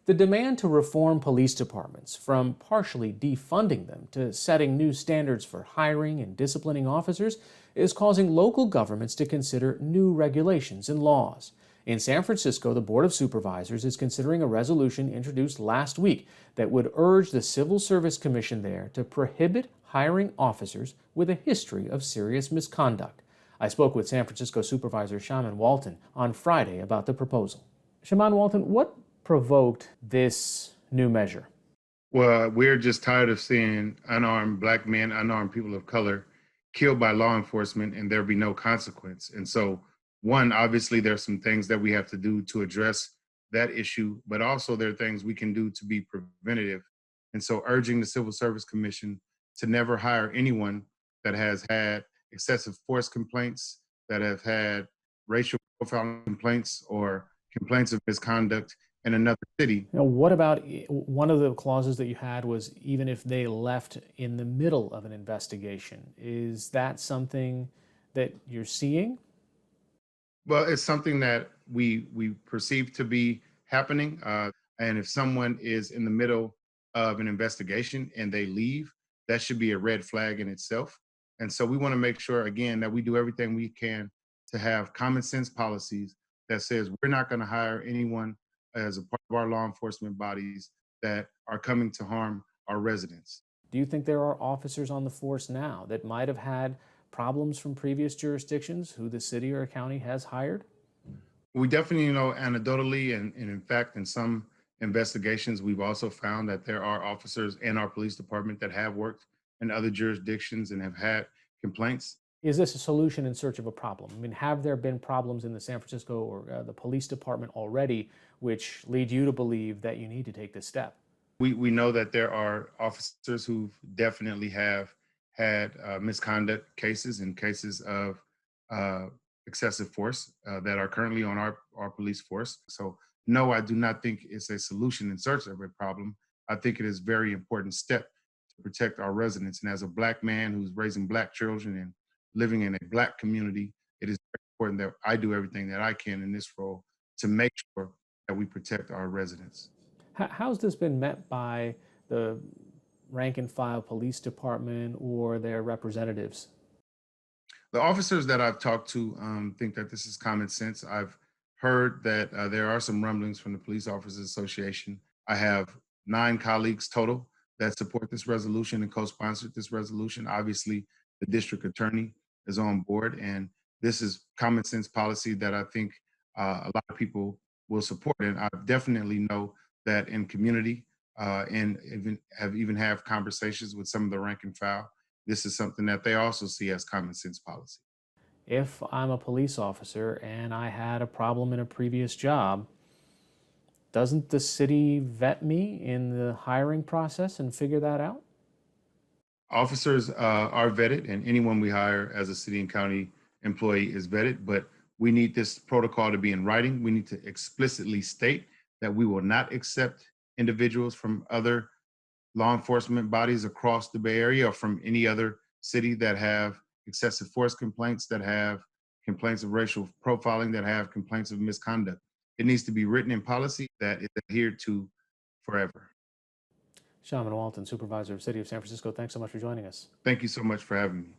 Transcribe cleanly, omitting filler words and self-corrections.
The demand to reform police departments, from partially defunding them to setting new standards for hiring and disciplining officers, is causing local governments to consider new regulations and laws. In San Francisco, the Board of Supervisors is considering a resolution introduced last week that would urge the Civil Service Commission there to prohibit hiring officers with a history of serious misconduct. I spoke with San Francisco Supervisor Shamann Walton on Friday about the proposal. Shamann Walton, what provoked this new measure? Well, we're just tired of seeing unarmed black men, unarmed people of color killed by law enforcement and there be no consequence. And so, one, obviously, there's some things that we have to do to address that issue, but also there are things we can do to be preventative. And so, urging the Civil Service Commission to never hire anyone that has had excessive force complaints, that have had racial profiling complaints, or complaints of misconduct in another city. What about one of the clauses that you had was even if they left in the middle of an investigation? Is that something that you're seeing? Well, it's something that we perceive to be happening. And if someone is in the middle of an investigation and they leave, that should be a red flag in itself. And so we want to make sure, again, that we do everything we can to have common sense policies that says we're not going to hire anyone as a part of our law enforcement bodies that are coming to harm our residents. Do you think there are officers on the force now that might have had problems from previous jurisdictions who the city or county has hired? We definitely know anecdotally, and in fact, in some investigations, we've also found that there are officers in our police department that have worked in other jurisdictions and have had complaints. Is this a solution in search of a problem? I mean, have there been problems in the San Francisco or the police department already which lead you to believe that you need to take this step? We know that there are officers who definitely have had misconduct cases and cases of uh, excessive force that are currently on our police force. So, no, I do not think it's a solution in search of a problem. I think it is a very important step to protect our residents. And as a black man who's raising black children and living in a black community, it is very important that I do everything that I can in this role to make sure that we protect our residents. How's this been met by the rank and file police department or their representatives? The officers that I've talked to think that this is common sense. I've heard that there are some rumblings from the Police Officers Association. I have 9 colleagues total that support this resolution and co-sponsored this resolution. Obviously, the district attorney is on board, and this is common sense policy that I think a lot of people will support. And I definitely know that in community and even have conversations with some of the rank and file, this is something that they also see as common sense policy. If I'm a police officer and I had a problem in a previous job, doesn't the city vet me in the hiring process and figure that out? Officers are vetted, and anyone we hire as a city and county employee is vetted, but we need this protocol to be in writing. We need to explicitly state that we will not accept individuals from other law enforcement bodies across the Bay Area or from any other city that have excessive force complaints, that have complaints of racial profiling, that have complaints of misconduct. It needs to be written in policy that is adhered to forever. Shaman Walton, Supervisor of City of San Francisco, thanks so much for joining us. Thank you so much for having me.